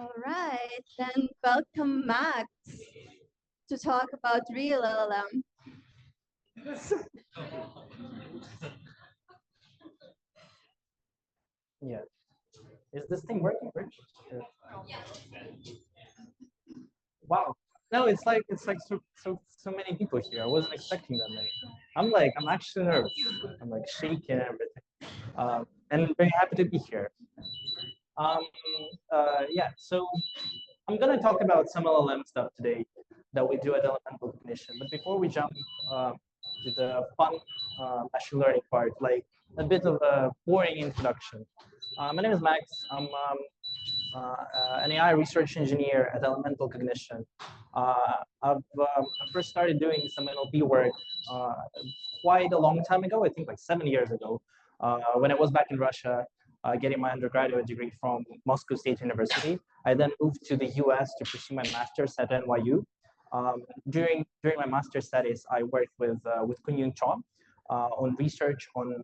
All right, then welcome Max to talk about real LLM. Yeah. Is this thing working, Rich? Wow. No, it's like so many people here. I wasn't expecting that many. I'm actually nervous. I'm like shaking and everything. And very happy to be here. Um, yeah. So I'm gonna talk about some LLM stuff today that we do at Elemental Cognition. But before we jump to the fun machine learning part, like a bit of a boring introduction. My name is Max. I'm an AI research engineer at Elemental Cognition. I first started doing some NLP work quite a long time ago, I think like 7 years ago, when I was back in Russia getting my undergraduate degree from Moscow State University. I then moved to the US to pursue my master's at NYU. During my master's studies, I worked with Kun Yoon Chon on research on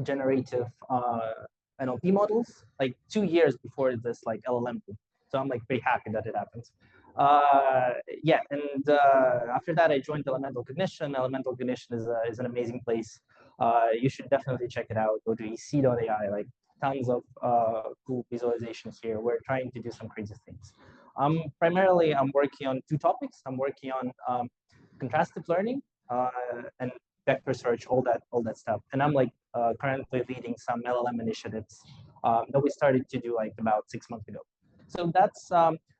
generative NLP models, like 2 years before this like LLM boom. So I'm like pretty happy that it happened. Yeah, and after that, I joined Elemental Cognition. Elemental Cognition is an amazing place. You should definitely check it out. Go to ec.ai, like tons of cool visualizations here. We're trying to do some crazy things. Primarily, I'm working on two topics. I'm working on contrastive learning and vector search, all that stuff. And I'm like currently leading some LLM initiatives that we started to do like about 6 months ago. So that's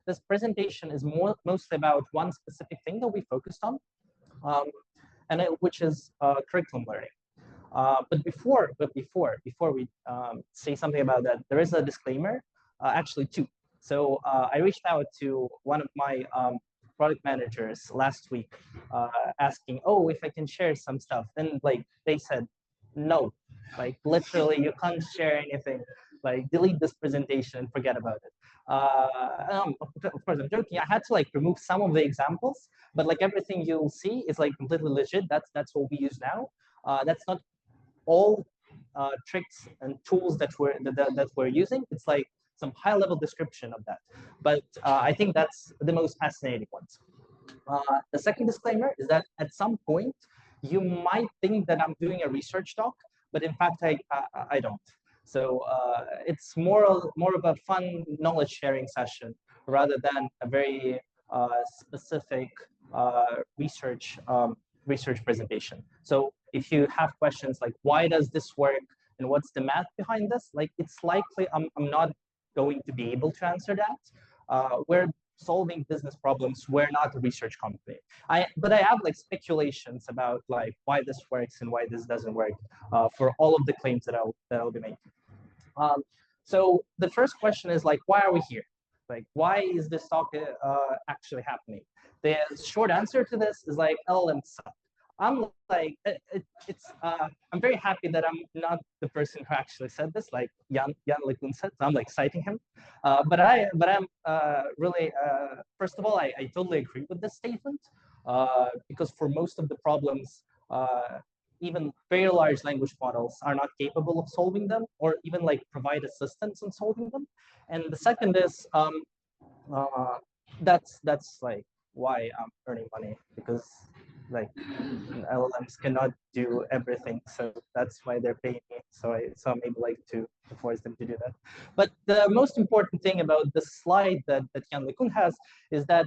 this presentation is mostly about one specific thing that we focused on, which is curriculum learning. But before we say something about that, there is a disclaimer, actually two. So I reached out to one of my product managers last week, asking, "Oh, if I can share some stuff," and like they said, "No, like literally, you can't share anything. Like delete this presentation and forget about it." Of course, I'm joking. I had to like remove some of the examples, but like everything you'll see is like completely legit. That's what we use now. That's not all tricks and tools that we're using. It's like some high-level description of that. But I think that's the most fascinating ones. The second disclaimer is that at some point you might think that I'm doing a research talk, but in fact I don't. So it's more of a fun knowledge sharing session rather than a very specific research presentation. So if you have questions like why does this work and what's the math behind this, like it's likely I'm not going to be able to answer that. We're solving business problems. We're not a research company. But I have like speculations about like why this works and why this doesn't work for all of the claims that I'll be making. So the first question is like, why are we here? Like, why is this talk actually happening? The short answer to this is like LLMs suck. I'm like, I'm very happy that I'm not the person who actually said this, like Jan LeCun said. So I'm like citing him, but I'm really, first of all, I totally agree with this statement because for most of the problems, even very large language models are not capable of solving them, or even like provide assistance in solving them. And the second is that's like why I'm earning money, because like LLMs cannot do everything, so that's why they're paying me. So I'm able like to force them to do that. But the most important thing about the slide that Jan LeCun has is that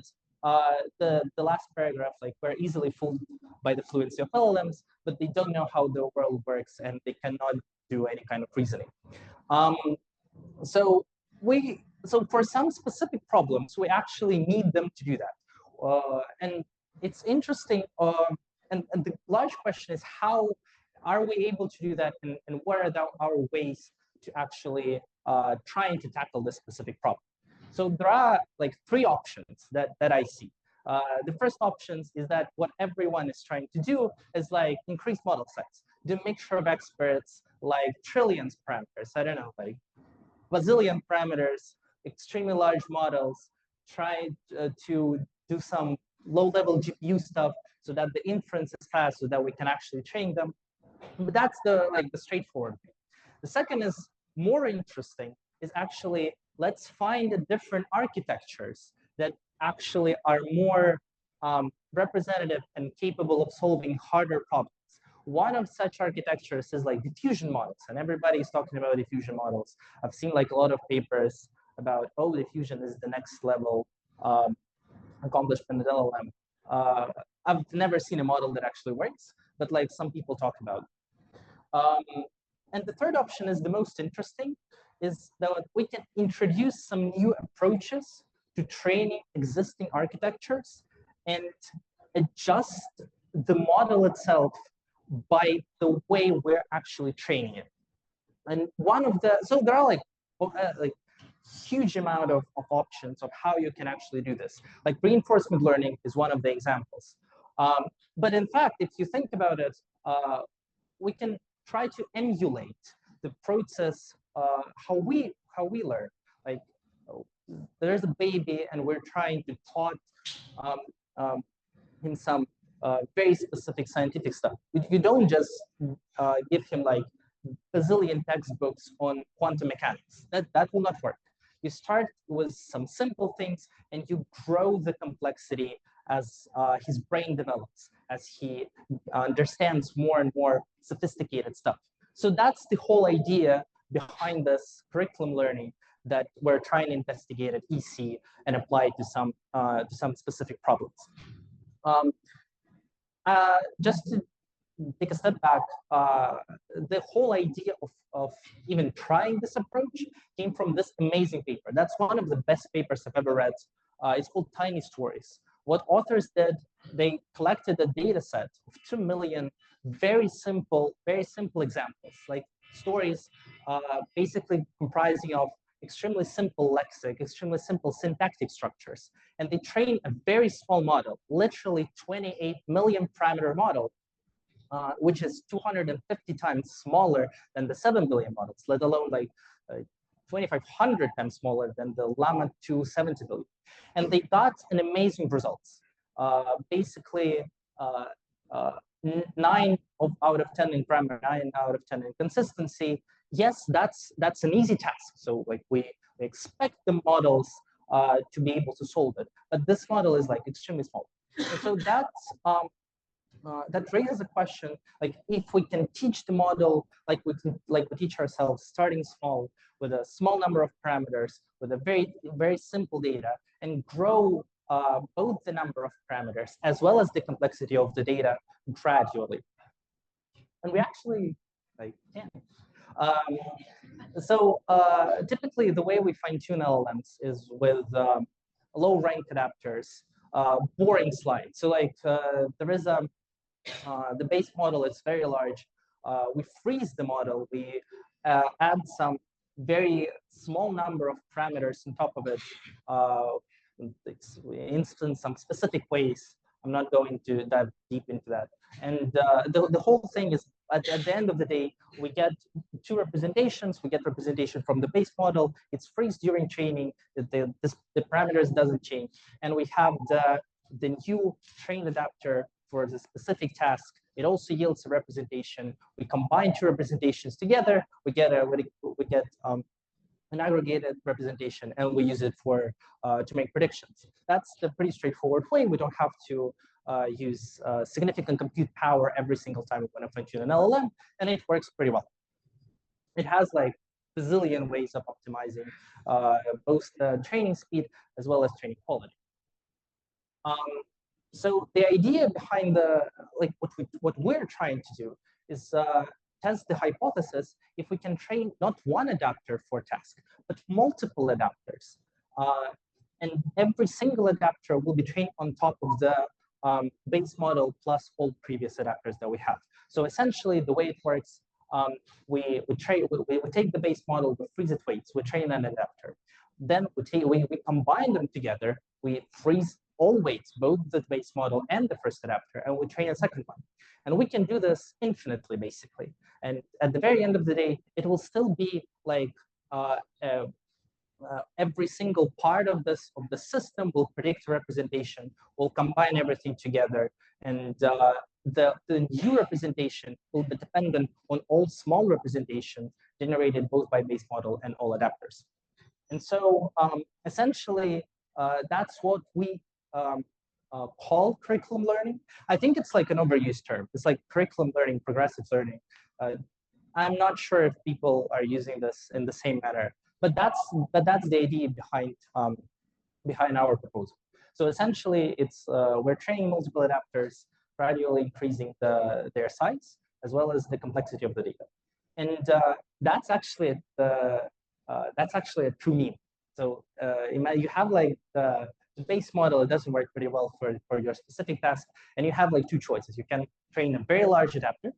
the last paragraph, like we're easily fooled by the fluency of LLMs, but they don't know how the world works and they cannot do any kind of reasoning. So for some specific problems, we actually need them to do that. And it's interesting. And the large question is, how are we able to do that? And what are our ways to actually trying to tackle this specific problem? So there are like three options that I see. The first options is that what everyone is trying to do is like increase model size, do a mixture of experts, like trillions parameters. I don't know, like bazillion parameters, extremely large models, try to do some low-level GPU stuff so that the inference is fast, so that we can actually train them. But that's the straightforward thing. The second is more interesting, is actually let's find the different architectures that actually are more representative and capable of solving harder problems. One of such architectures is like diffusion models, and everybody's talking about diffusion models. I've seen like a lot of papers about, oh, diffusion is the next level accomplishment in LLM. I've never seen a model that actually works, but like some people talk about. And the third option is the most interesting, is that we can introduce some new approaches to training existing architectures and adjust the model itself by the way we're actually training it. And one of the, so there are like huge amount of options of how you can actually do this. Like reinforcement learning is one of the examples. But in fact, if you think about it, we can try to emulate the process, how we learn. Like there's a baby and we're trying to taught him some very specific scientific stuff. You don't just give him like bazillion textbooks on quantum mechanics. That will not work. You start with some simple things and you grow the complexity as his brain develops, as he understands more and more sophisticated stuff. So that's the whole idea behind this curriculum learning that we're trying to investigate at EC and apply to some specific problems. Just to take a step back, the whole idea of even trying this approach came from this amazing paper. That's one of the best papers I've ever read. It's called Tiny Stories. What authors did, they collected a data set of 2 million very simple examples, like stories basically comprising of extremely simple lexic, extremely simple syntactic structures. And they trained a very small model, literally 28 million parameter model, which is 250 times smaller than the 7 billion models, let alone like 2,500 times smaller than the Llama 2 70 billion. And they got an amazing results. Basically, 9 out of 10 in grammar, 9 out of 10 in consistency. Yes, that's an easy task. So like we expect the models to be able to solve it, but this model is like extremely small. And so that's that raises a question, like if we can teach the model like we teach ourselves, starting small with a small number of parameters, with a very simple data, and grow both the number of parameters as well as the complexity of the data gradually. And we actually like can. Typically the way we fine-tune LLMs is with low-rank adapters, boring slides. So like there is the base model is very large. We freeze the model. We add some very small number of parameters on top of it. We instance some specific ways. I'm not going to dive deep into that. And the whole thing is, at the end of the day, we get 2 representations. We get representation from the base model. It's freeze during training. The parameters doesn't change. And we have the new trained adapter for the specific task. It also yields a representation. We combine 2 representations together. We get an aggregated representation, and we use it for to make predictions. That's the pretty straightforward way. We don't have to use significant compute power every single time we want to fine-tune an LLM, and it works pretty well. It has like a bazillion ways of optimizing both the training speed as well as training quality. So the idea behind what we're trying to do is test the hypothesis if we can train not one adapter for a task, but multiple adapters. And every single adapter will be trained on top of the base model plus all previous adapters that we have. So essentially the way it works, we take the base model, we freeze its weights, we train an adapter. Then we combine them together, we freeze all weights, both the base model and the first adapter, and we train a second one. And we can do this infinitely, basically. And at the very end of the day, it will still be like every single part of the system will predict a representation, will combine everything together, and the new representation will be dependent on all small representations generated both by base model and all adapters. And so essentially, that's what we call curriculum learning. I think it's like an overused term. It's like curriculum learning, progressive learning. I'm not sure if people are using this in the same manner, but that's the idea behind our proposal. So essentially, it's we're training multiple adapters, gradually increasing their size as well as the complexity of the data, and that's actually a true meme. So you have like the base model, it doesn't work pretty well for your specific task, and you have like two choices. You can train a very large adapter,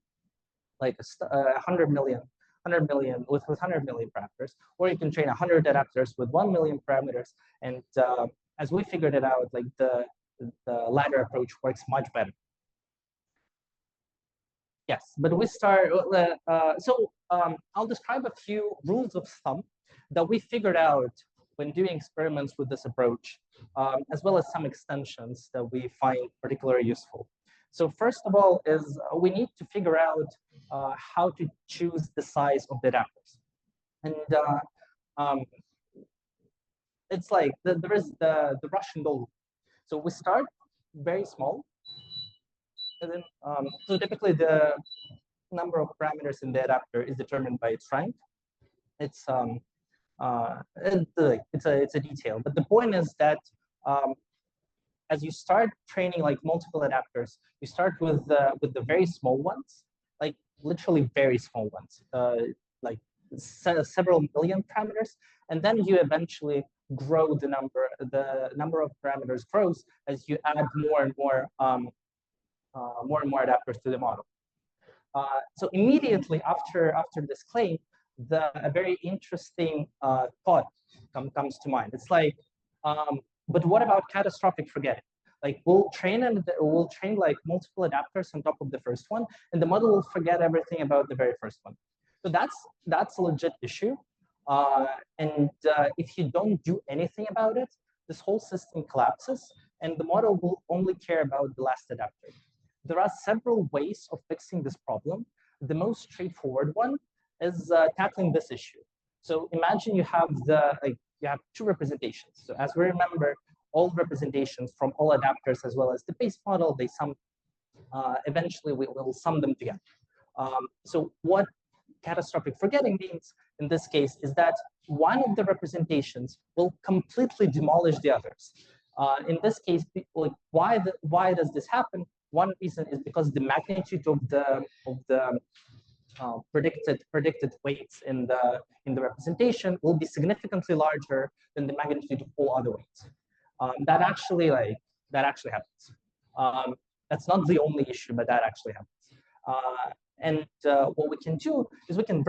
like 100 million with 100 million parameters, or you can train 100 adapters with 1 million parameters. And as we figured it out, like the latter approach works much better. Yes, but we start, I'll describe a few rules of thumb that we figured out when doing experiments with this approach, as well as some extensions that we find particularly useful. So first of all is we need to figure out how to choose the size of the adapters. And it's like there is the Russian doll. So we start very small. And then, so typically the number of parameters in the adapter is determined by its rank. It's it's a detail, but the point is that as you start training like multiple adapters, you start with the very small ones, like literally very small ones, like several million parameters, and then you eventually grow the number of parameters grows as you add more and more adapters to the model. So immediately after this claim, a very interesting thought comes to mind. It's like, but what about catastrophic forgetting? Like we'll train like multiple adapters on top of the first one, and the model will forget everything about the very first one. So that's a legit issue. And if you don't do anything about it, this whole system collapses, and the model will only care about the last adapter. There are several ways of fixing this problem. The most straightforward one is tackling this issue. So imagine you have two representations. So as we remember, all representations from all adapters as well as the base model, they sum. Eventually, we will sum them together. So what catastrophic forgetting means in this case is that one of the representations will completely demolish the others. In this case, like why does this happen? One reason is because the magnitude of the predicted weights in the representation will be significantly larger than the magnitude of all other weights. That actually happens. That's not the only issue, but that actually happens. And what we can do is we can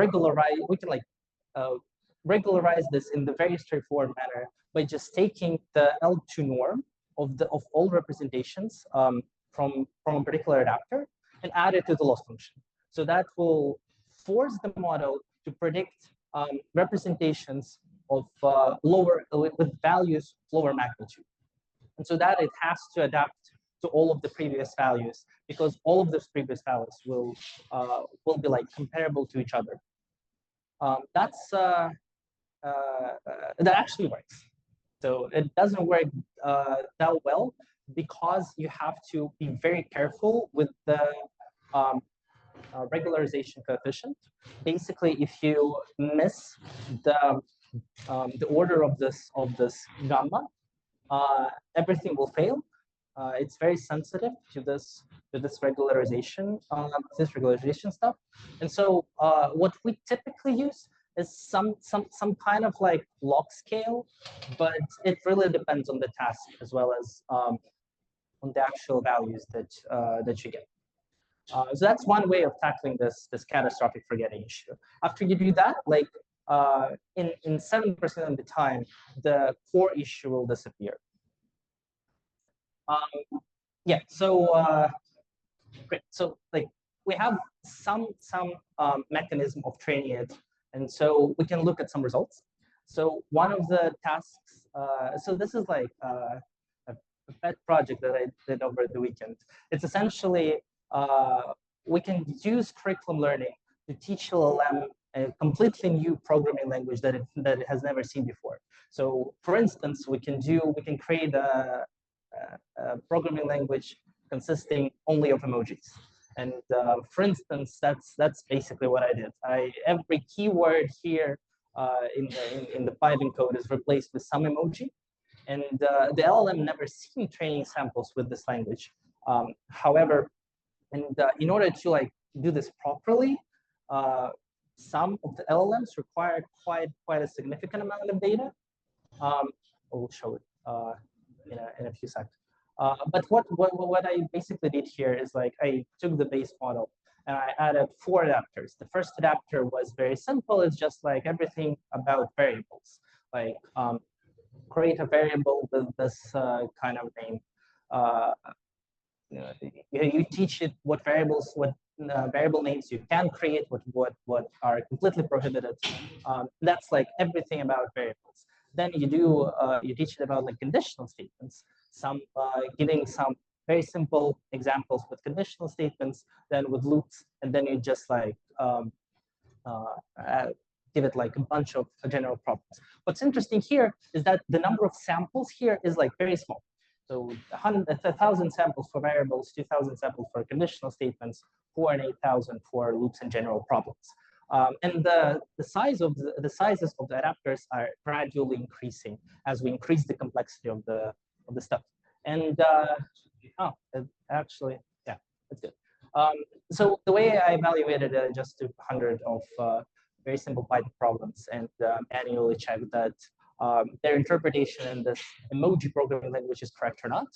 regularize this in the very straightforward manner by just taking the L2 norm of all representations from a particular adapter and add it to the loss function. So that will force the model to predict representations of with values of lower magnitude. And so that it has to adapt to all of the previous values, because all of those previous values will be like comparable to each other. That actually works. So it doesn't work that well because you have to be very careful with the regularization coefficient. Basically, if you miss the order of this gamma, everything will fail. It's very sensitive to this regularization stuff. And so what we typically use is some kind of like log scale, but it really depends on the task as well as on the actual values that you get. So that's one way of tackling this catastrophic forgetting issue. After you do that, like in 7% of the time, the core issue will disappear. Yeah. So great. So like we have some mechanism of training it, and so we can look at some results. So one of the tasks. So this is like a pet project that I did over the weekend. It's essentially we can use curriculum learning to teach LLM a completely new programming language that it has never seen before. So for instance, we can create a programming language consisting only of emojis. And for instance, that's basically what I did. Every keyword here in the Python code is replaced with some emoji. And the LLM never seen training samples with this language. However, in order to like do this properly, some of the LLMs require quite a significant amount of data. We'll show it in a few seconds. But what I basically did here is like I took the base model and I added 4 adapters. The first adapter was very simple. It's just like everything about variables, like create a variable with this kind of name. You teach it what variable names you can create, what are completely prohibited. That's like everything about variables. Then you teach it about like conditional statements, giving some very simple examples with conditional statements, then with loops, and then you just like give it like a bunch of general problems. What's interesting here is that the number of samples here is like very small. So 1,000 samples for variables, 2,000 samples for conditional statements, 4 and 8,000 for loops and general problems. And the sizes of the adapters are gradually increasing as we increase the complexity of the stuff. And actually, yeah, that's good. So the way I evaluated just took 100 of very simple Python problems and manually checked that their interpretation in this emoji programming language is correct or not.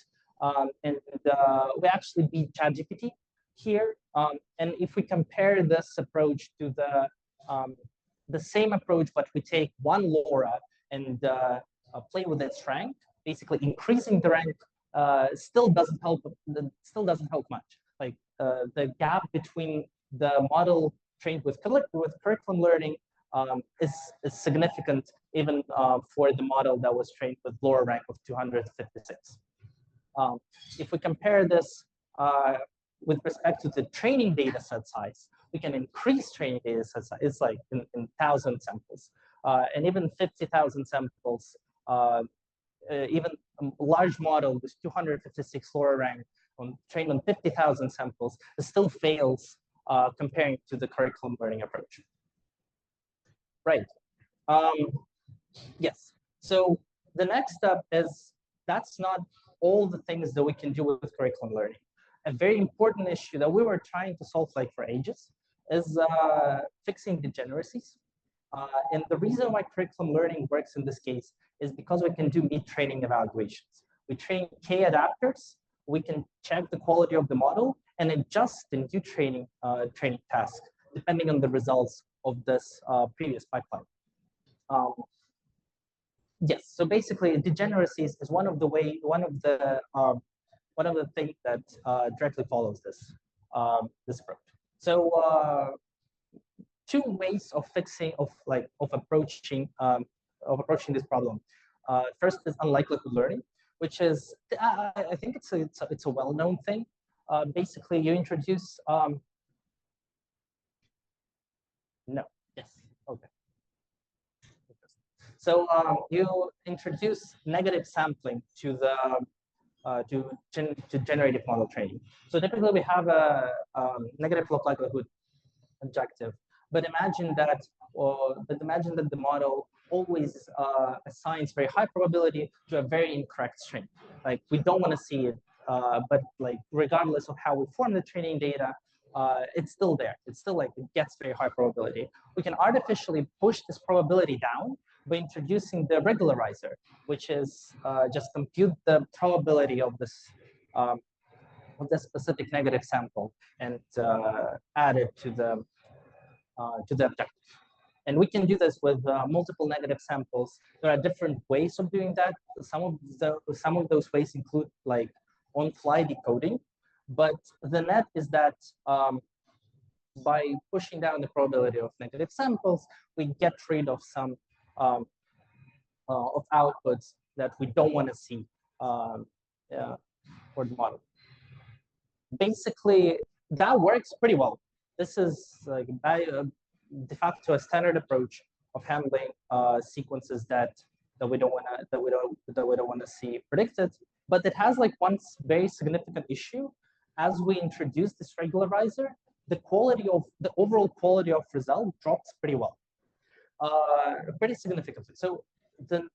And we actually beat ChatGPT here. And if we compare this approach to the same approach, but we take one LoRa and play with its rank, basically increasing the rank still doesn't help much. Like the gap between the model trained with curriculum learning is significant even for the model that was trained with lower rank of 256. If we compare this with respect to the training data set size, we can increase training data set size. It's like in 1,000 samples. And even 50,000 samples, even a large model with 256 lower rank trained on 50,000 samples, it still fails comparing to the curriculum learning approach. Right. Yes. So the next step is that's not all the things that we can do with curriculum learning. A very important issue that we were trying to solve like for ages is fixing degeneracies. And the reason why curriculum learning works in this case is because we can do mid-training evaluations. We train K adapters, we can check the quality of the model and adjust the new training task depending on the results of this previous pipeline. Yes, so basically degeneracies is one of the things that directly follows this approach. So two ways of approaching this problem. First is unlikelihood learning, which is I think it's a well-known thing. Basically, you introduce no, yes, okay. So you introduce negative sampling to the generative model training. So typically we have a negative likelihood objective, but imagine that the model always assigns very high probability to a very incorrect string. Like we don't want to see it, but like regardless of how we form the training data, it's still there. It's still like it gets very high probability. We can artificially push this probability down by introducing the regularizer, which is just compute the probability of this specific negative sample and add it to the objective. And we can do this with multiple negative samples. There are different ways of doing that. Some of those ways include like on-fly decoding, but the net is that by pushing down the probability of negative samples, we get rid of some of outputs that we don't want to see for the model. Basically, that works pretty well. This is like de facto a standard approach of handling sequences that we don't want to see predicted. But it has like one very significant issue. As we introduce this regularizer, the overall quality of result drops pretty well, pretty significantly. So then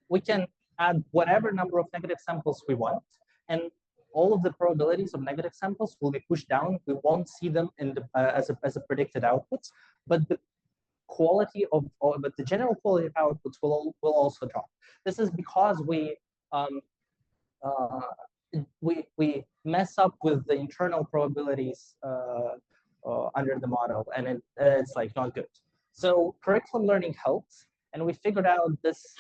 we can add whatever number of negative samples we want, and all of the probabilities of negative samples will be pushed down. We won't see them in the, as a predicted outputs, but the quality but the general quality of outputs will also drop. This is because we mess up with the internal probabilities under the model, and it's like not good. So curriculum learning helps, and we figured out this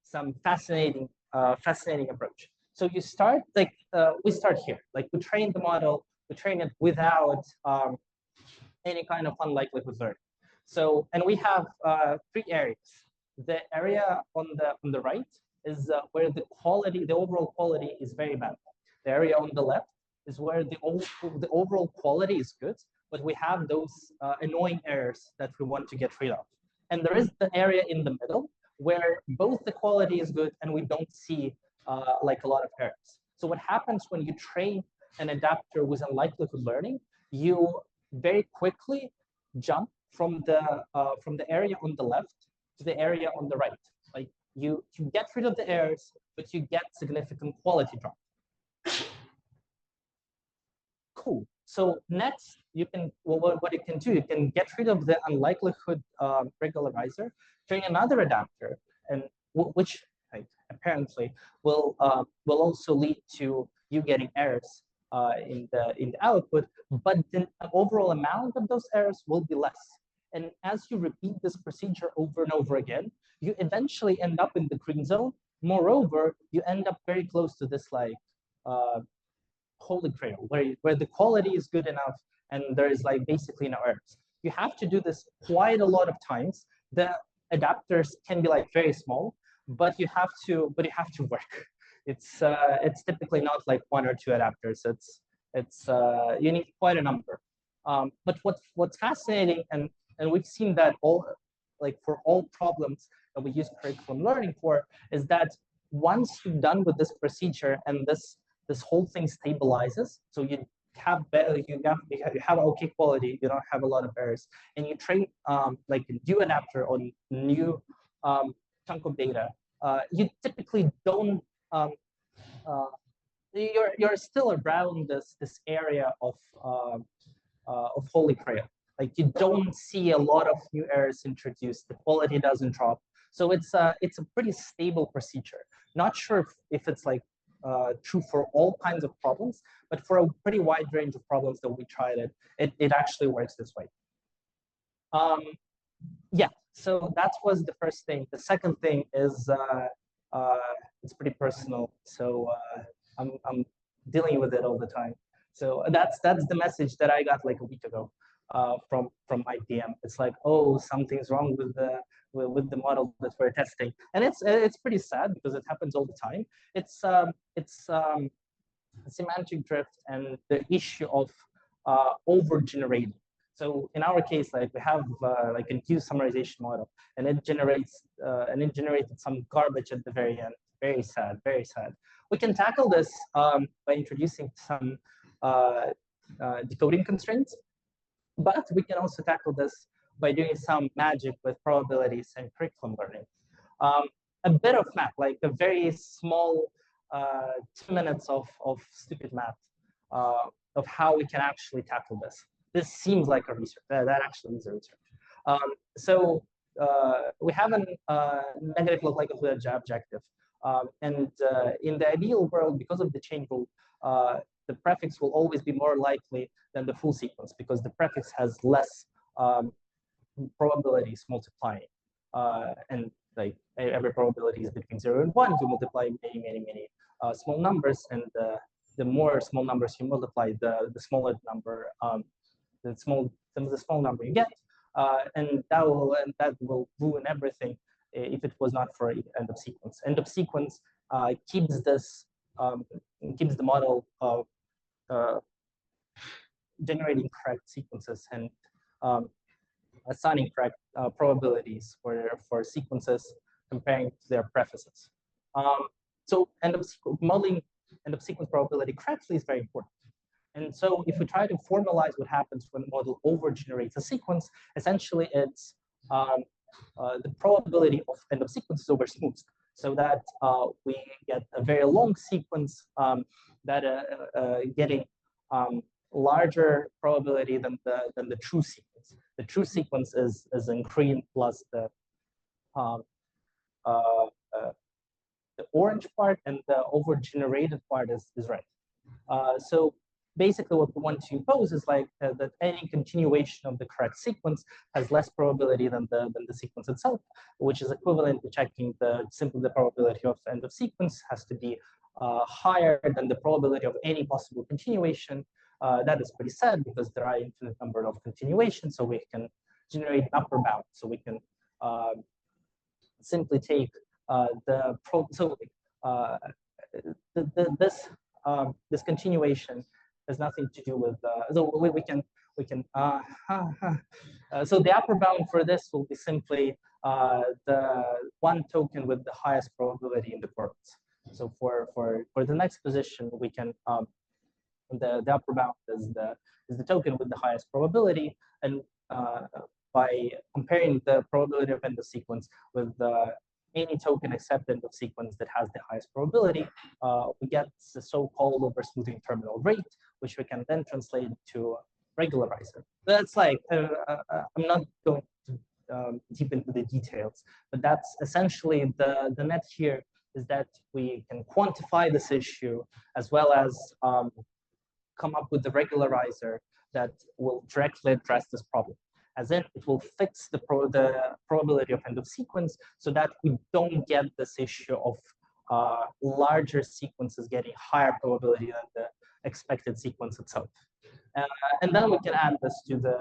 some fascinating approach. So you start like we start here, like we train the model, we train it without any kind of unlikelihood learning. So, and we have 3 areas. The area on the right is where the overall quality is very bad. The area on the left is where the overall quality is good, but we have those annoying errors that we want to get rid of. And there is the area in the middle where both the quality is good and we don't see like a lot of errors. So what happens when you train an adapter with unlikelihood learning, you very quickly jump from the area on the left to the area on the right. Like you get rid of the errors, but you get significant quality drop. Cool. So next, you can what you can do, you can get rid of the unlikelihood regularizer, train another adapter, and which like, apparently will also lead to you getting errors in the output, but the overall amount of those errors will be less. And as you repeat this procedure over and over again, you eventually end up in the green zone. Moreover, you end up very close to this like holy grail, where the quality is good enough and there is like basically no errors. You have to do this quite a lot of times. The adapters can be like very small, but you have to work. It's typically not like 1 or 2 adapters. It's you need quite a number. But what's fascinating, and we've seen that for all problems that we use curriculum learning for, is that once you're done with this procedure and this whole thing stabilizes, so you have okay quality, you don't have a lot of errors, and you train like a new adapter on new chunk of data, you typically don't you're still around this area of holy grail. Like you don't see a lot of new errors introduced, the quality doesn't drop. So it's a pretty stable procedure. Not sure if it's like true for all kinds of problems, but for a pretty wide range of problems that we tried it actually works this way. Yeah, so that was the first thing. The second thing is it's pretty personal. So I'm dealing with it all the time. So that's the message that I got like a week ago from my DM. It's like, oh, something's wrong with the model that we're testing, and it's pretty sad because it happens all the time. It's semantic drift and the issue of over generating. So in our case, like we have like a new summarization model, and it generated some garbage at the very end. Very sad, very sad. We can tackle this by introducing some decoding constraints, but we can also tackle this by doing some magic with probabilities and curriculum learning. A bit of math, like a very small 2 minutes of stupid math of how we can actually tackle this. This seems like a research. That actually is a research. So we have a negative log likelihood objective. And in the ideal world, because of the chain rule, the prefix will always be more likely than the full sequence because the prefix has less probabilities multiplying. And like every probability is between 0 and 1. You multiply many small numbers, and the more small numbers you multiply, the smaller number, the small number you get, and that will ruin everything if it was not for end of sequence. End of sequence keeps the model generating correct sequences, and assigning correct probabilities for sequences comparing to their prefixes. So modeling end-of-sequence probability correctly is very important. And so if we try to formalize what happens when the model over-generates a sequence, essentially it's the probability of end-of-sequence is over-smoothed, so that we get a very long sequence that getting larger probability than the true sequence. The true sequence is in green plus the orange part, and the over-generated part is red. So basically what we want to impose is like that any continuation of the correct sequence has less probability than the sequence itself, which is equivalent to checking simply the probability of end of sequence has to be higher than the probability of any possible continuation. That is pretty sad because there are infinite number of continuations, so we can generate an upper bound. So we can simply take this continuation has nothing to do with so we can so the upper bound for this will be simply the one token with the highest probability in the corpus. So for the next position, we can the upper bound is the token with the highest probability, and by comparing the probability of end of sequence with any token except end of sequence that has the highest probability, we get the so-called over-smoothing terminal rate, which we can then translate to regularizer. That's like, I'm not going to deep into the details, but that's essentially the net here is that we can quantify this issue as well as come up with the regularizer that will directly address this problem. As in, it will fix the probability of end of sequence so that we don't get this issue of larger sequences getting higher probability than the expected sequence itself. And then we can add this to the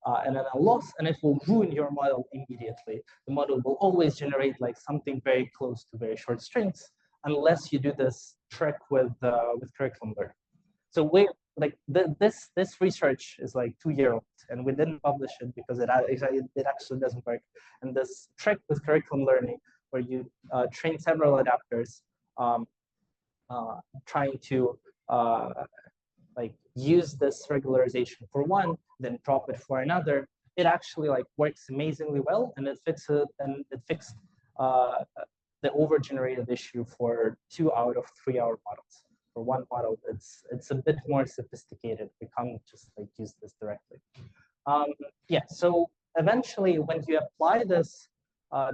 NNL loss, and it will ruin your model immediately. The model will always generate like something very close to very short strings, unless you do this trick with curriculum learning. So we like this research is like 2-year-old, and we didn't publish it because it actually doesn't work. And this trick with curriculum learning, where you train several adapters, trying to like use this regularization for one, then drop it for another, it actually like works amazingly well, and it fixed the over-generated issue for 2 out of 3 hour models. For one model, it's a bit more sophisticated. We can't just like use this directly. Yeah, so eventually when you apply this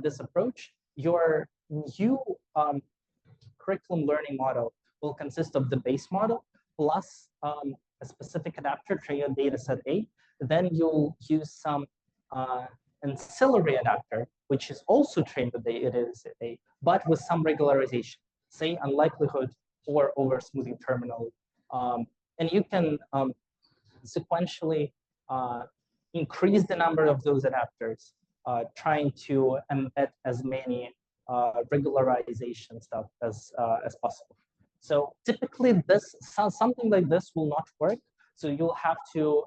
this approach, your new curriculum learning model will consist of the base model plus a specific adapter trained on data set A. Then you'll use some ancillary adapter, which is also trained on data set A, but with some regularization, say unlikelihood or over-smoothing terminal. And you can sequentially increase the number of those adapters, trying to embed as many regularization stuff as possible. So typically something like this will not work. So you'll have to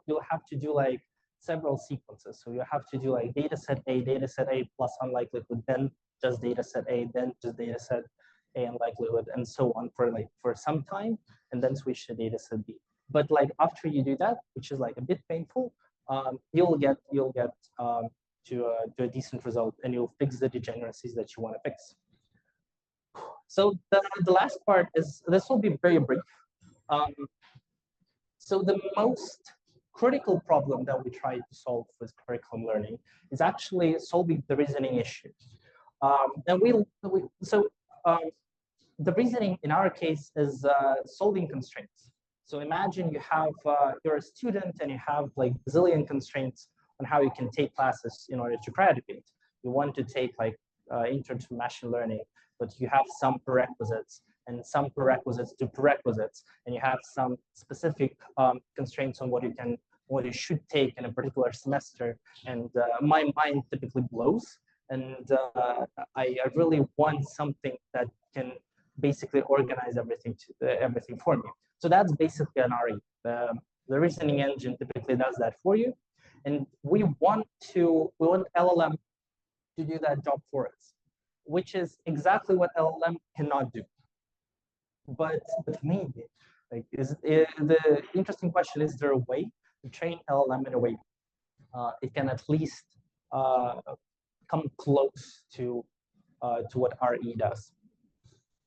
do like several sequences. So you have to do like data set A plus unlikelihood, then just data set A, then just data set A and likelihood, and so on for some time, and then switch to data set B. But like after you do that, which is like a bit painful, you'll get to a decent result, and you'll fix the degeneracies that you want to fix. So the last part is, this will be very brief. So the most critical problem that we try to solve with curriculum learning is actually solving the reasoning issue. The reasoning in our case is solving constraints. So imagine you have, you're a student and you have like a bazillion constraints on how you can take classes in order to graduate. You want to take like intro to machine learning, but you have some prerequisites and some prerequisites to prerequisites, and you have some specific constraints on what you should take in a particular semester. And my mind typically blows, and I really want something that can basically organize everything for me. So that's basically an RE. The reasoning engine typically does that for you. And we want LLM to do that job for us, which is exactly what LLM cannot do. But maybe, like, the interesting question, is there a way to train LLM in a way it can at least come close to what RE does?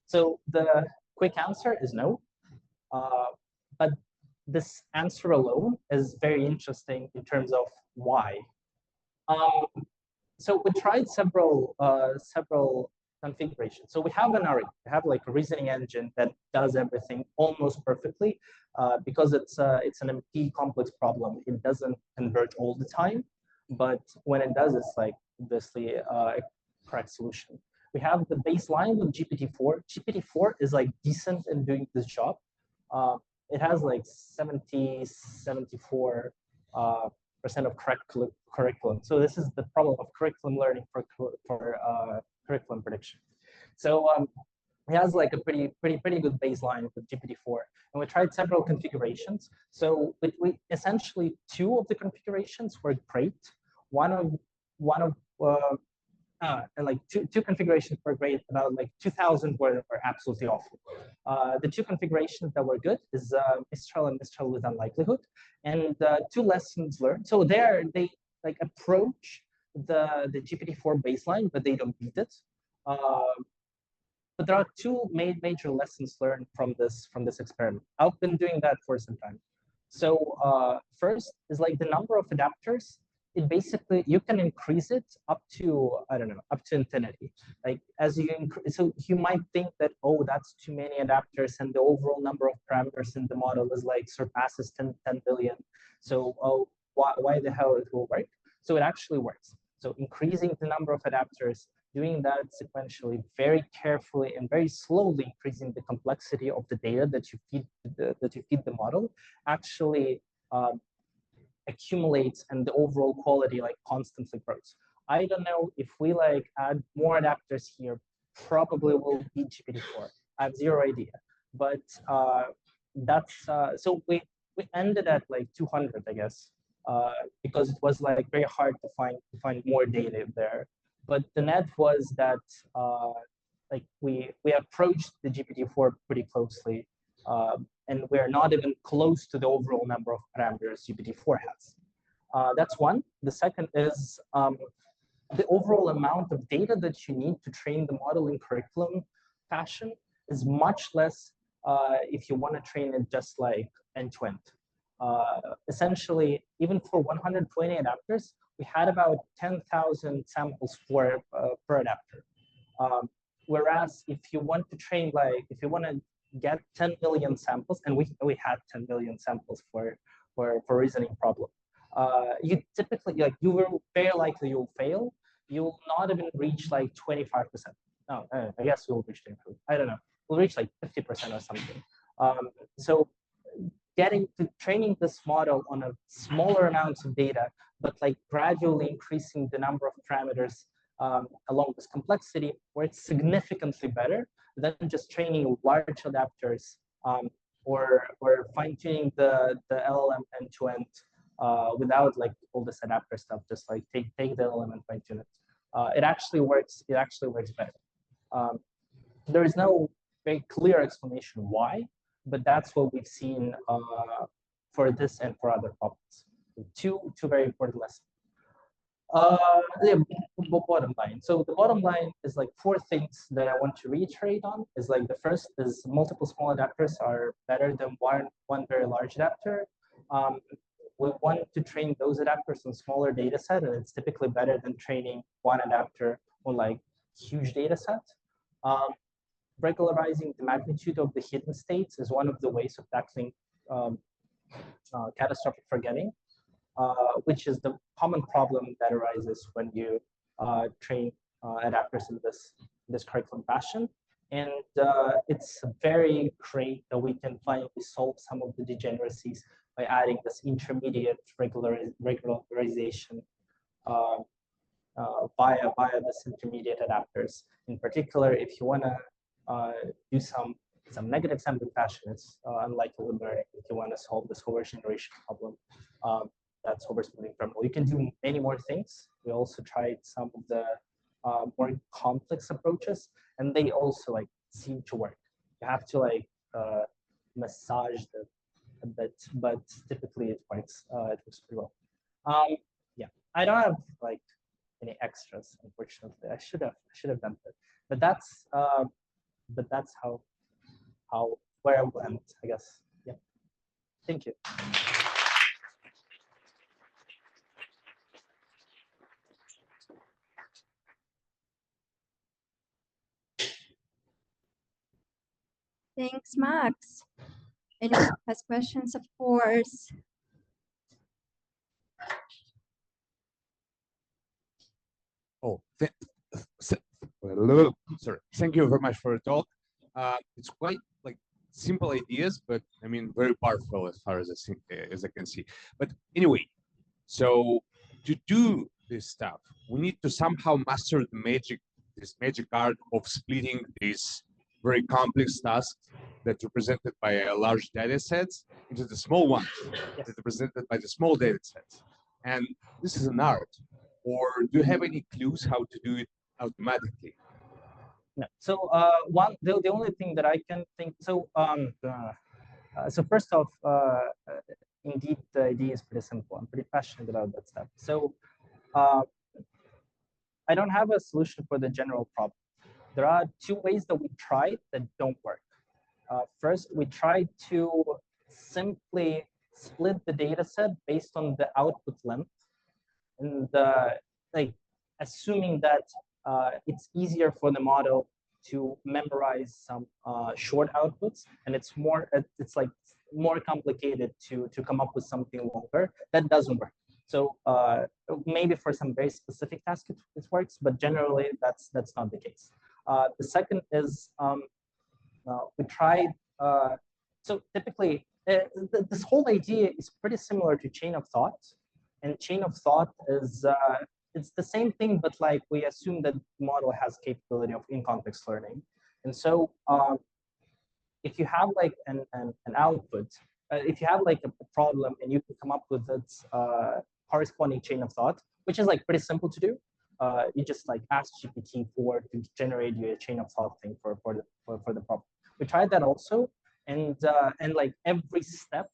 So the quick answer is no. But this answer alone is very interesting in terms of why. So we tried several configurations. So we have an RE, we have like a reasoning engine that does everything almost perfectly. Because it's an MP complex problem, it doesn't converge all the time, but when it does, it's like obviously a correct solution. We have the baseline with GPT-4. GPT-4 is like decent in doing this job. It has like 74% of curriculum. So this is the problem of curriculum learning for curriculum prediction. So it has like a pretty good baseline with GPT-4, and we tried several configurations. So we essentially, two of the configurations were great. And like two configurations were great. About like 2,000 were absolutely awful. The two configurations that were good is Mistral and Mistral with unlikelihood, and two lessons learned. So they like approach the GPT-4 baseline, but they don't beat it. But there are two major lessons learned from this experiment. I've been doing that for some time. So first is like the number of adapters. It basically, you can increase it up to, I don't know, up to infinity. Like as you increase, so you might think that, oh, that's too many adapters, and the overall number of parameters in the model is like surpasses 10 billion. So oh, why the hell it will work? So it actually works. So increasing the number of adapters, doing that sequentially, very carefully and very slowly increasing the complexity of the data that you feed the model, actually accumulates, and the overall quality like constantly grows. I don't know if we like add more adapters here, probably will be GPT-4. I have zero idea, but that's so we ended at like 200, I guess, because it was like very hard to find more data there. But the net was that like we approached the GPT-4 pretty closely, and we're not even close to the overall number of parameters GPT-4 has. That's one. The second is the overall amount of data that you need to train the model in curriculum fashion is much less if you want to train it just like end-to-end. Essentially, even for 120 adapters, we had about 10,000 samples per adapter. Whereas if you want to train, like, if you want to get 10 million samples, and we had 10 million samples for reasoning problem, you typically, like, you will very likely you'll fail. You will not even reach like 25%. No, I guess we'll reach 25%. I don't know. We'll reach like 50% or something. So getting to training this model on a smaller amounts of data, but like gradually increasing the number of parameters along this complexity, where it's significantly better than just training large adapters or fine-tuning the LLM end-to-end without like all this adapter stuff. Just like take the LLM and fine-tune it. It actually works. It actually works better. There is no very clear explanation why, but that's what we've seen for this and for other problems. Two very important lessons. The bottom line. So the bottom line is like four things that I want to reiterate on. Is like the first is multiple small adapters are better than one very large adapter. We want to train those adapters on smaller data set, and it's typically better than training one adapter on like huge data set. Regularizing the magnitude of the hidden states is one of the ways of tackling catastrophic forgetting, which is the common problem that arises when you train adapters in this curriculum fashion. And it's very great that we can finally solve some of the degeneracies by adding this intermediate regularization via this intermediate adapters. In particular, if you want to do some negative sampling fashion, it's unlikely learning if you want to solve this over generation problem. that's oversmoothing terminal. You can do many more things. We also tried some of the more complex approaches, and they also like seem to work. You have to like massage them a bit, but typically it works. It works pretty well. Yeah, I don't have like any extras, unfortunately. I should have done that, but that's how where I went, I guess. Yeah. Thank you. Thanks, Max. Anyone has questions, of course. Oh, sorry. Thank you very much for the talk. It's quite like simple ideas, but I mean very powerful as far as I can see. But anyway, so to do this stuff, we need to somehow master this magic art of splitting these very complex tasks that are presented by a large data sets into the small ones that are presented by the small data sets. And this is an art. Or do you have any clues how to do it automatically? No. So the only thing that I can think, so first off, indeed the idea is pretty simple. I'm pretty passionate about that stuff. So I don't have a solution for the general problem. There are two ways that we tried that don't work. First, we tried to simply split the data set based on the output length, and like assuming that it's easier for the model to memorize some short outputs, and it's like more complicated to come up with something longer. That doesn't work. So maybe for some very specific tasks it works, but generally that's not the case. The second is we tried. So typically, this whole idea is pretty similar to chain of thought, and chain of thought is it's the same thing, but like we assume that the model has capability of in-context learning, and so if you have like an output, if you have like a problem and you can come up with its corresponding chain of thought, which is like pretty simple to do. You just like ask GPT-4 to generate you a chain of thought thing for the problem. We tried that also, and like every step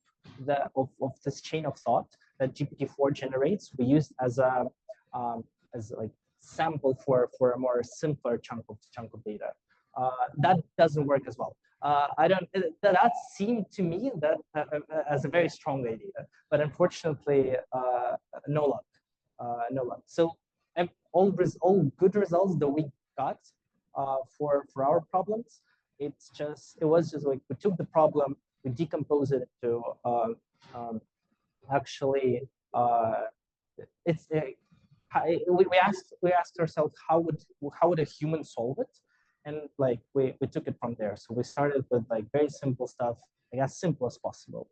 of this chain of thought that GPT-4 generates, we used as a like sample for a more simpler chunk of data. That doesn't work as well. I don't. That seemed to me that as a very strong idea, but unfortunately, no luck. No luck. So all good results that we got for our problems, it was just like we took the problem, we decomposed it into actually it's we asked ourselves how would a human solve it, and like we took it from there. So we started with like very simple stuff, like as simple as possible,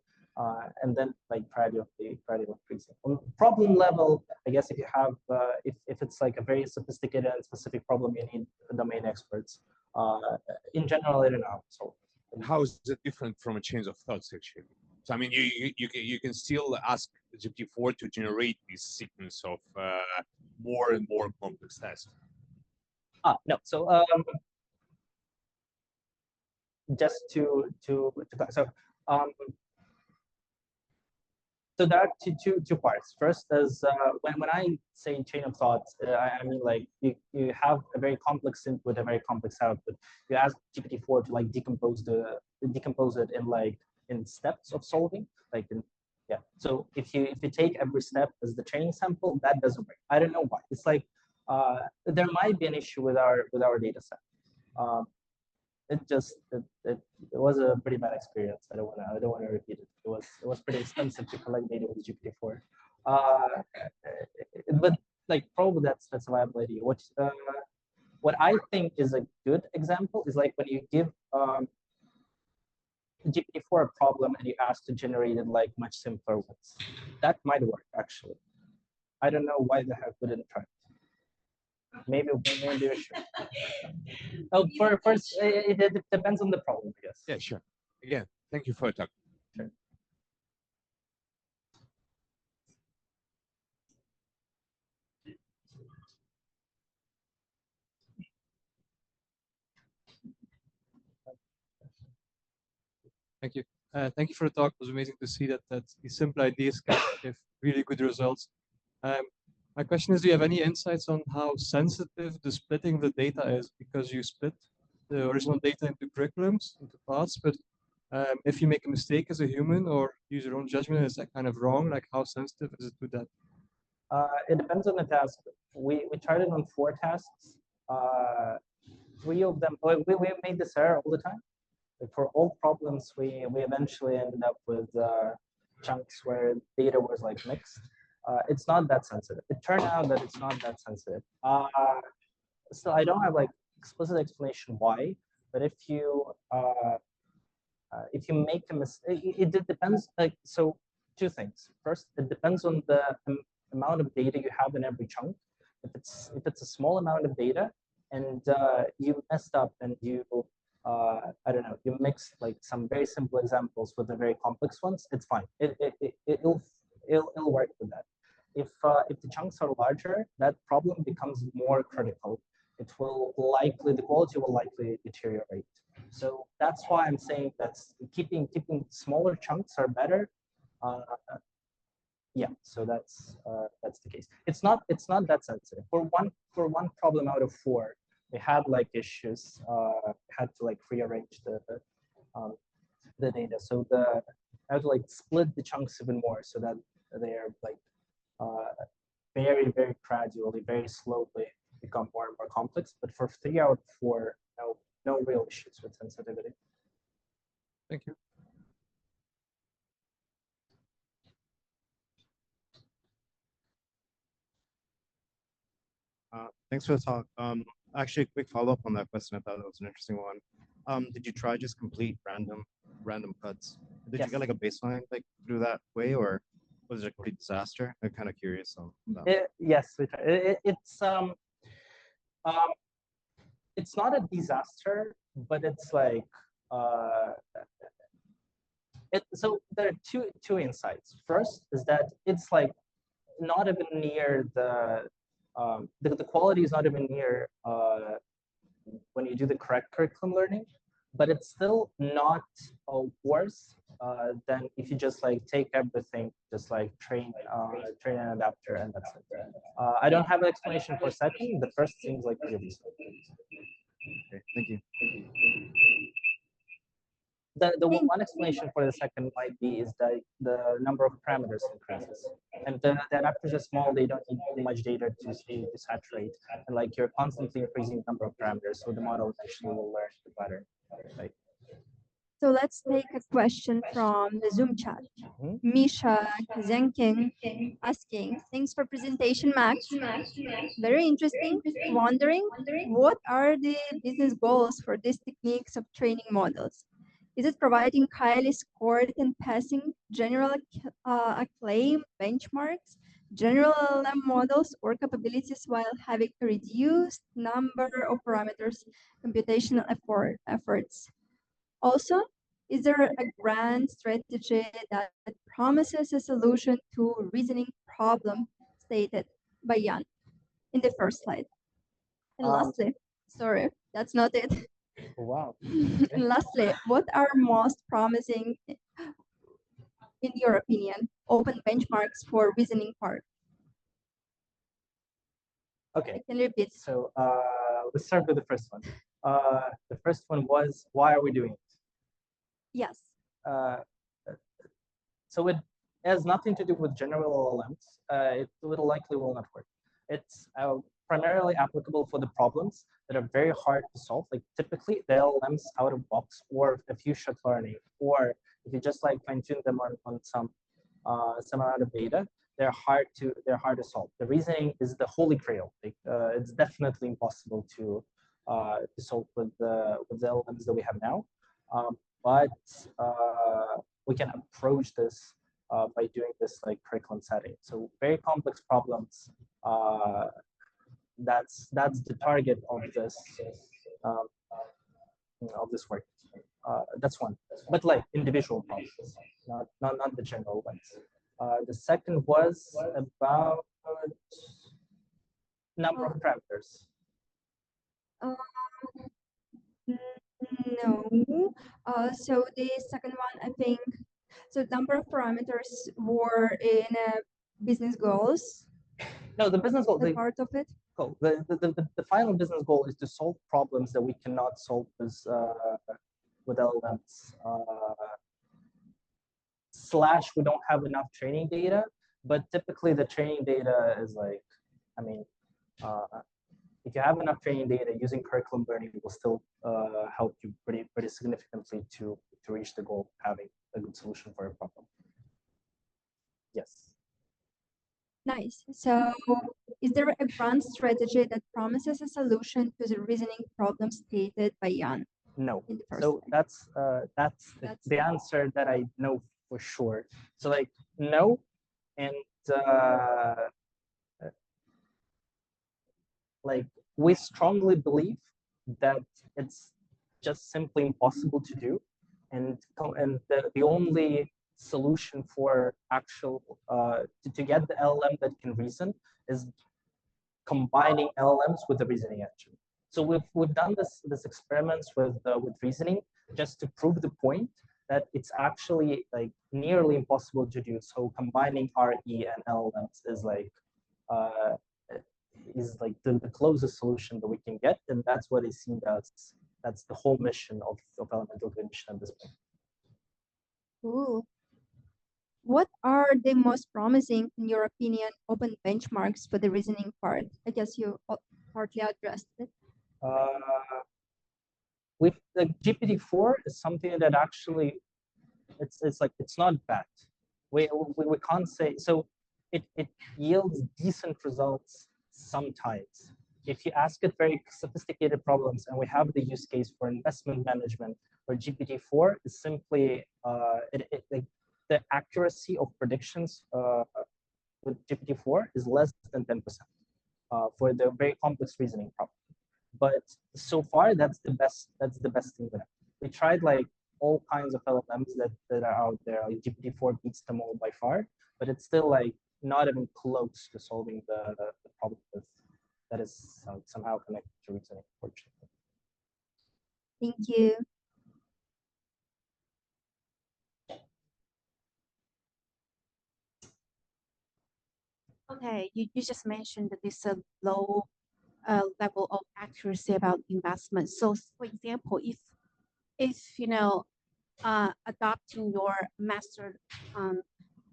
and then like gradually increasing. On problem level, I guess if you have if it's like a very sophisticated and specific problem, you need domain experts. In general, I don't know. So how is it different from a chain of thoughts actually? So I mean, you can still ask GPT-4 to generate this sequence of more and more complex tasks. No. So just to so there are two parts. First is when I say chain of thoughts, I mean like you have a very complex input, a very complex output. You ask GPT-4 to like decompose it in steps of solving, like yeah. So if you take every step as the training sample, that doesn't work. I don't know why. It's like there might be an issue with our data set. It was a pretty bad experience. I don't want to repeat it. It was pretty expensive to collect data with GPT-4. But like probably that's a viable idea. What I think is a good example is like when you give GPT-4 a problem and you ask to generate it like much simpler ones. That might work actually. I don't know why the heck we didn't try it. Maybe we should. Oh, first, it depends on the problem, I guess. Yeah, sure. Again, thank you for talking. Sure. Thank you. Thank you for the talk. It was amazing to see that these simple ideas can give really good results. My question is, do you have any insights on how sensitive the splitting of the data is? Because you split the original data into curriculums, into parts, but if you make a mistake as a human or use your own judgment, is that kind of wrong? Like, how sensitive is it to that? It depends on the task. We tried it on 4 tasks. 3 of them, we made this error all the time. Like for all problems, we eventually ended up with chunks where data was like mixed. It's not that sensitive. It turned out that it's not that sensitive. So I don't have like explicit explanation why, but if you make a mistake, it depends. Like, so 2 things. First, it depends on the amount of data you have in every chunk. If it's a small amount of data and you messed up and you I don't know, you mixed like some very simple examples with the very complex ones, it's fine. It'll work with that. If the chunks are larger, that problem becomes more critical. The quality will likely deteriorate. So that's why I'm saying that keeping smaller chunks are better. Yeah, so that's the case. It's not that sensitive. For one problem out of 4, we had like issues. Had to like rearrange the data. So I had to like split the chunks even more so that they are like very, very gradually, very slowly become more and more complex. But for 3 out of 4, no real issues with sensitivity. Thank you. Thanks for the talk. Actually, a quick follow-up on that question. I thought that was an interesting one. Did you try just complete random cuts? Did you get like a baseline like through that way, or was it a complete disaster? I'm kind of curious on that. Yes, we tried. It's not a disaster, but it's like so there are two insights. First is that it's like not even near the quality is not even near when you do the correct curriculum learning, but it's still not worse than if you just like take everything, just like train an adapter, and that's it. I don't have an explanation for second. The first seems like really simple. Okay, thank you. The one explanation for the second might be is that the number of parameters increases, and the adapters are small. They don't need too much data to saturate, and like you're constantly increasing the number of parameters, so the model eventually will learn the pattern. Right. So let's take a question from the Zoom chat. Misha Kazenkin asking, thanks for presentation, Max. Very interesting. Wondering, what are the business goals for these techniques of training models? Is it providing highly scored and passing general acclaim benchmarks, general LLM models, or capabilities while having a reduced number of parameters, computational efforts? Also, is there a grand strategy that promises a solution to a reasoning problem stated by Jan in the first slide? And lastly, sorry, that's not it. Wow. And lastly, what are most promising, in your opinion, open benchmarks for reasoning part? Okay. I can repeat. So let's start with the first one. The first one was, why are we doing it? Yes. So it has nothing to do with general LLMs. It likely will not work. It's primarily applicable for the problems that are very hard to solve. Like typically the LLMs out of box, or if you should learning, or if you just like fine tune them on some amount of data, they're hard to solve. The reasoning is the holy grail. Like, it's definitely impossible to solve with the LLMs that we have now. But we can approach this by doing this like curriculum setting. So very complex problems. That's the target of this work. That's one. But like individual problems, not the general ones. The second was about number of parameters. No. So the second one, I think, so number of parameters were in business goals. No, the business goal, The part of it. the final business goal is to solve problems that we cannot solve with LLMs. Slash, we don't have enough training data, but typically the training data is like, I mean, if you have enough training data, using curriculum learning will still help you pretty significantly to reach the goal of having a good solution for a problem. Yes. Nice. So is there a grand strategy that promises a solution to the reasoning problem stated by Jan? No. In the first So line? that's the answer that I know for sure. So like no, and like we strongly believe that it's just simply impossible to do, and the only solution for actual to get the LLM that can reason is combining LLMs with the reasoning engine. So we've done this experiments with reasoning just to prove the point that it's actually like nearly impossible to do. So combining RE and LLMs is like the closest solution that we can get, and that's what I see that's the whole mission of Elemental Cognition at this point. Cool. What are the most promising, in your opinion, open benchmarks for the reasoning part? I guess you partly addressed it. With the GPT-4 is something that actually it's not bad. We can't say so. It yields decent results sometimes. If you ask it very sophisticated problems, and we have the use case for investment management, where GPT-4 is simply the accuracy of predictions with GPT-4 is less than 10% for the very complex reasoning problem. But so far, that's the best thing that we tried. Like all kinds of LLMs that are out there. Like GPT-4 beats them all by far, but it's still like not even close to solving the problem that is somehow connected to reasoning, unfortunately. Thank you. Okay, you just mentioned that this low level of accuracy about investment. So, for example, if you know adopting your method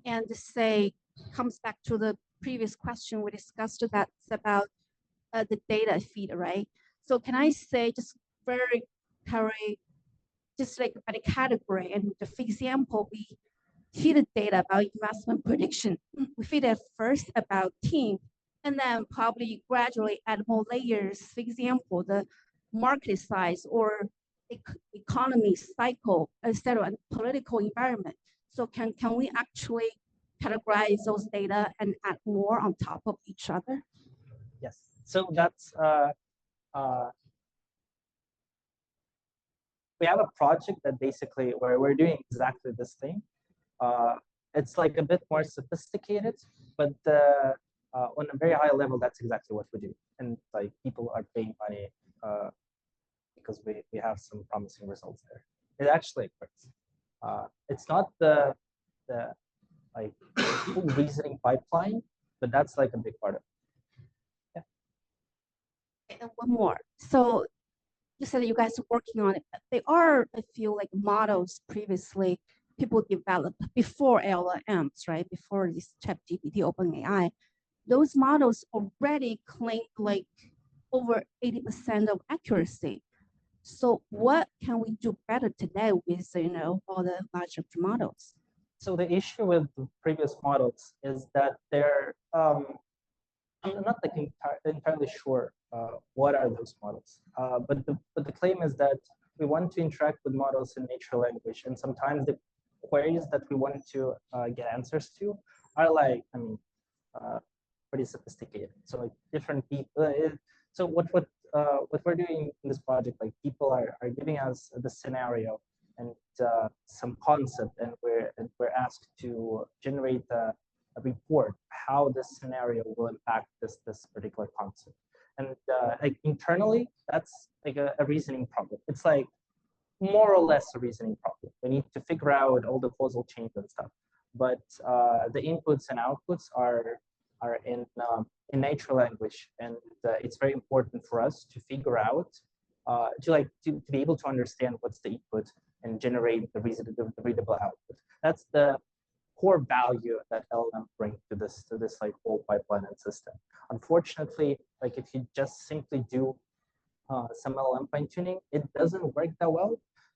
and say comes back to the previous question we discussed, that's about the data feed, right? So can I say just very just like by the category, and for example, we feed the data about investment prediction. We feed it first about team, and then probably gradually add more layers. For example, the market size or economy cycle, etc., and political environment. So can we actually categorize those data and add more on top of each other? Yes. So that's we have a project that basically where we're doing exactly this thing. It's like a bit more sophisticated, but on a very high level, that's exactly what we do. And like people are paying money because we have some promising results there. It actually works. It's not the like full reasoning pipeline, but that's like a big part of it. Yeah. And one more. So you said that you guys are working on it. There are a few like models previously people developed before LLMs, right? Before this ChatGPT, OpenAI, those models already claim like over 80% of accuracy. So what can we do better today with all the larger models? So the issue with the previous models is that they're I'm not like entirely sure what are those models, but the claim is that we want to interact with models in natural language, and sometimes the queries that we want to get answers to are like pretty sophisticated. So like different people. So what we're doing in this project, like people are giving us the scenario and some concept, and we're asked to generate a report how this scenario will impact this particular concept. And like internally, that's like a reasoning problem. It's like more or less a reasoning problem. We need to figure out all the causal chains and stuff. But the inputs and outputs are in natural language, and it's very important for us to figure out to be able to understand what's the input and generate the readable output. That's the core value that LLM bring to this like whole pipeline and system. Unfortunately, like if you just simply do some LLM fine tuning, it doesn't work that well.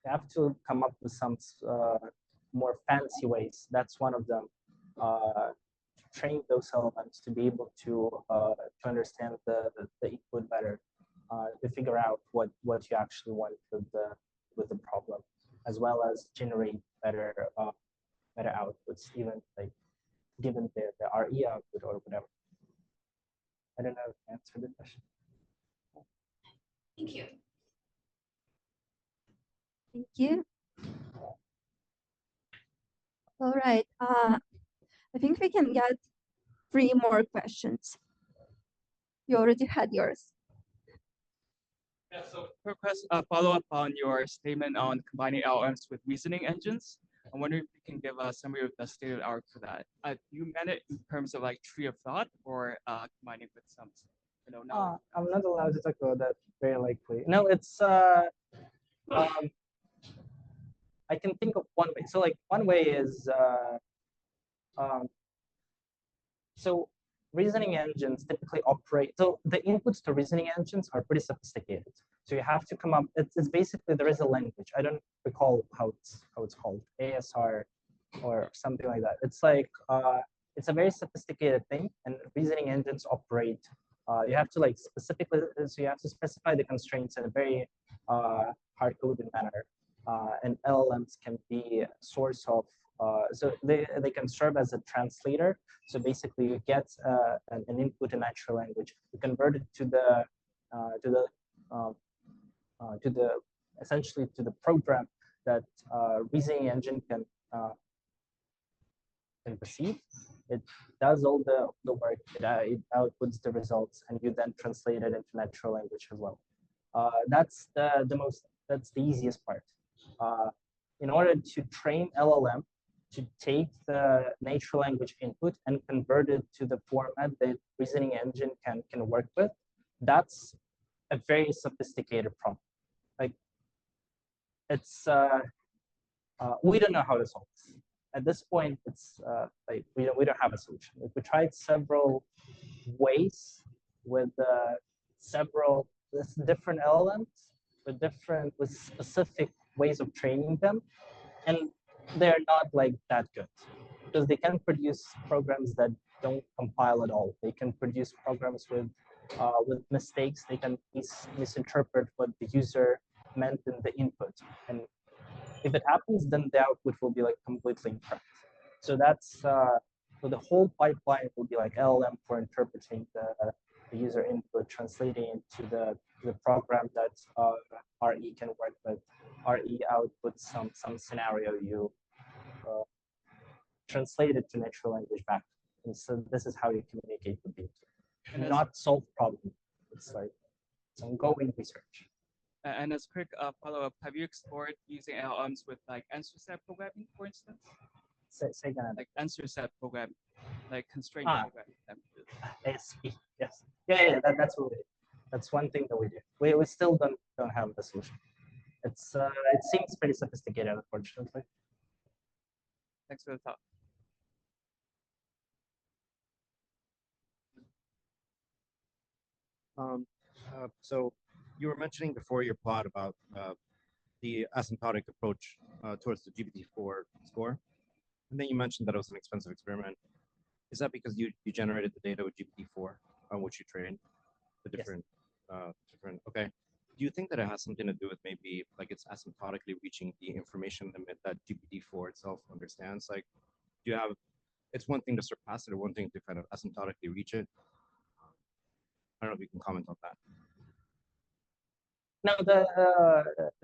You have to come up with some more fancy ways. That's one of them. To train those LLMs to be able to understand the input better, to figure out what you actually want with the problem, as well as generate better outputs, even like given the RE output or whatever. I don't know if I answered the question. Thank you. Thank you. All right. I think we can get 3 more questions. You already had yours. Yeah, so quick follow up on your statement on combining LLMs with reasoning engines. I'm wondering if you can give us some of your best stated art for that. Do you mean it in terms of like tree of thought or combining with some, no? I'm not allowed to talk about that very likely. No, it's I can think of one way. So like one way is so reasoning engines typically operate. So the inputs to reasoning engines are pretty sophisticated. So you have to come up. It's basically there is a language. I don't recall how it's called, ASR or something like that. It's like it's a very sophisticated thing, and reasoning engines operate. You have to like specifically. So you have to specify the constraints in a very hard-coded manner. And LLMs can be a source of. So they can serve as a translator. So basically, you get an input in natural language, you convert it to the essentially to the program that reasoning engine can perceive. It does all the work. It outputs the results, and you then translate it into natural language as well. That's that's the easiest part. In order to train LLM to take the natural language input and convert it to the format that reasoning engine can work with, that's a very sophisticated problem. Like it's we don't know how to solve this. At this point, it's like we don't have a solution. Like, we tried several ways with several different LLMs with specific ways of training them, and they're not like that good because they can produce programs that don't compile at all. They can produce programs with mistakes. They can misinterpret what the user meant in the input, and if it happens, then the output will be like completely incorrect. So that's so the whole pipeline will be like LLM for interpreting the user input, translating it to the program that RE can work with. RE outputs some scenario, you translate it to natural language back. And so this is how you communicate with it, and not solve problem. It's like it's ongoing research. And as quick follow-up, have you explored using LLMs with like answer set programming, for instance? Say again. Like answer set programming, like constraint programming. ASP, yes. Yeah, that's what we do. That's one thing that we do. We still don't have the solution. It's it seems pretty sophisticated, unfortunately. Thanks for the talk. So you were mentioning before your plot about the asymptotic approach towards the GPT-4 score, and then you mentioned that it was an expensive experiment. Is that because you generated the data with GPT-4 on which you trained the different different? Okay. Do you think that it has something to do with maybe like it's asymptotically reaching the information limit that GPT-4 itself understands? Like, do you have? It's one thing to surpass it, or one thing to kind of asymptotically reach it. I don't know if you can comment on that. Now,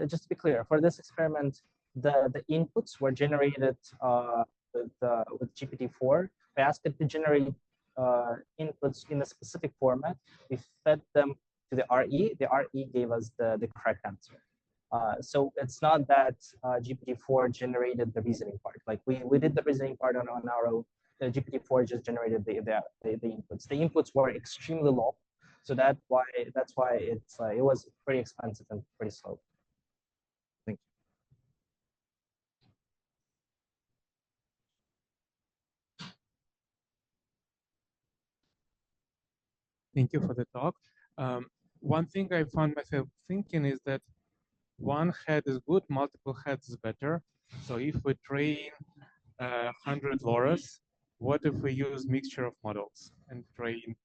just to be clear, for this experiment, the inputs were generated with GPT-4. We asked it to generate inputs in a specific format. We fed them to the RE. The RE gave us the correct answer. So it's not that GPT-4 generated the reasoning part. Like we did the reasoning part on our own. The GPT-4 just generated the inputs. The inputs were extremely low, so that's why it was pretty expensive and pretty slow. Thank you. Thank you for the talk. One thing I found myself thinking is that one head is good, multiple heads is better. So if we train 100 LoRa's, what if we use mixture of models and train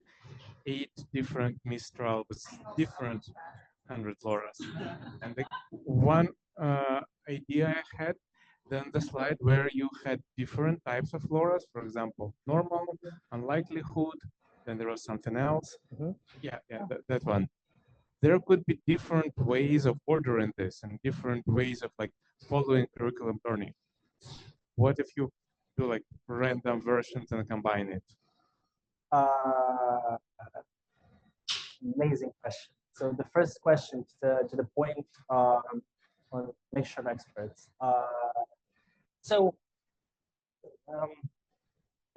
8 different Mistral with different 100 LoRa's? And the one idea I had, then the slide where you had different types of LoRa's, for example, normal, unlikelihood, then there was something else. Yeah, that one. There could be different ways of ordering this and different ways of like following curriculum learning. What if you do like random versions and combine it? Amazing question. So the first question to the point on mixture of experts.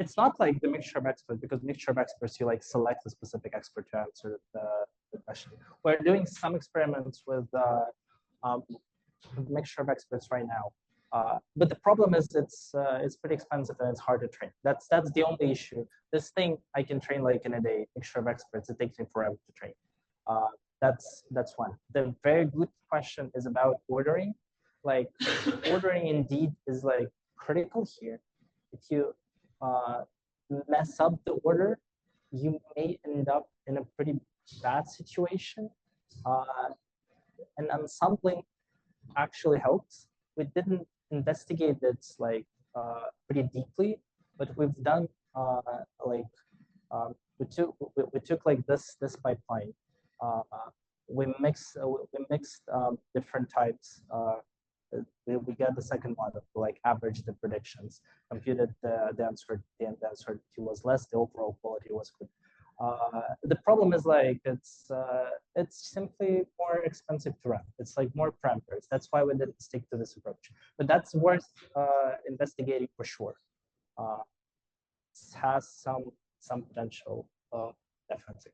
It's not like the mixture of experts, because mixture of experts, you like select a specific expert to answer the question. We're doing some experiments with mixture of experts right now. But the problem is it's pretty expensive and it's hard to train. That's the only issue. This thing I can train like in a day. Mixture of experts, it takes me forever to train. That's one. The very good question is about ordering. Like ordering indeed is like critical here. If you mess up the order, you may end up in a pretty bad situation. And ensampling actually helps. We didn't investigate it like pretty deeply, but we've done we took like this pipeline. We mixed different types. We get the second model to like average the predictions, computed the uncertainty, and the uncertainty was less. The overall quality was good. The problem is like it's simply more expensive to run. It's like more parameters. That's why we didn't stick to this approach. But that's worth investigating for sure. It has some potential, definitely.